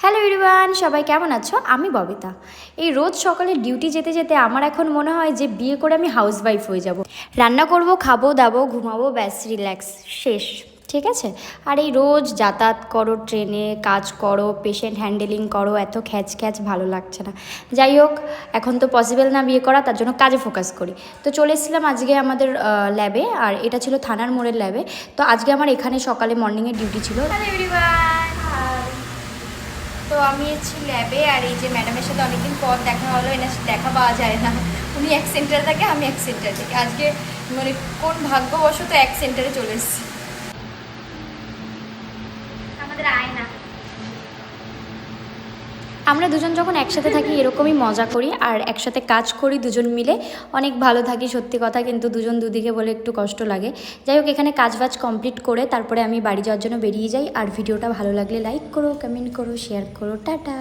Hello everyone, সবাই কেমন আছো? আমি ববিতা। এই রোজ সকালে ডিউটি যেতে যেতে আমার এখন মনে হয় যে বিয়ে করে আমি হাউসওয়াইফ হয়ে যাব। রান্না করব, খাবো দাবো, ঘুমাবো, ব্যাস রিল্যাক্স, শেষ। ঠিক আছে। আর এই রোজ যাতায়াত করো, ট্রেনে কাজ করো, পেশেন্ট হ্যান্ডেলিং করো, এত খ্যাচ খ্যাচ ভালো লাগছে না। যাই হোক, এখন তো পসিবল না বিয়ে করা, তার জন্য কাজে ফোকাস করি। তো চলে এসেছিলাম আজকে আমাদের ল্যাবে, আর এটা ছিল থানার মোড়ের ল্যাবে। তো আজকে আমার এখানে সকালে মর্নিংয়ে ডিউটি ছিল। হ্যালো এভরিওয়ান, তো আমি এসেছি ল্যাবে, আর এই যে ম্যাডামের সাথে অনেকদিন পর দেখা হলো। এনার সাথে দেখা পাওয়া যায় না, উনি এক সেন্টারে থাকে, আমি এক সেন্টারে থাকি। আজকে মানে কোন ভাগ্যবশত এক সেন্টারে চলে এসেছি। আমাদের আয়না, আমরা দুজন যখন একসাথে থাকি এরকমই মজা করি আর একসাথে কাজ করি দুজন মিলে, অনেক ভালো থাকি সত্যি কথা। কিন্তু দুজন দুদিকে বলে একটু কষ্ট লাগে। যাই হোক, এখানে কাজ বাজ কমপ্লিট করে তারপরে আমি বাড়ি যাওয়ার জন্য বেরিয়ে যাই। আর ভিডিওটা ভালো লাগলে লাইক করো, কমেন্ট করো, শেয়ার করো, টাটা।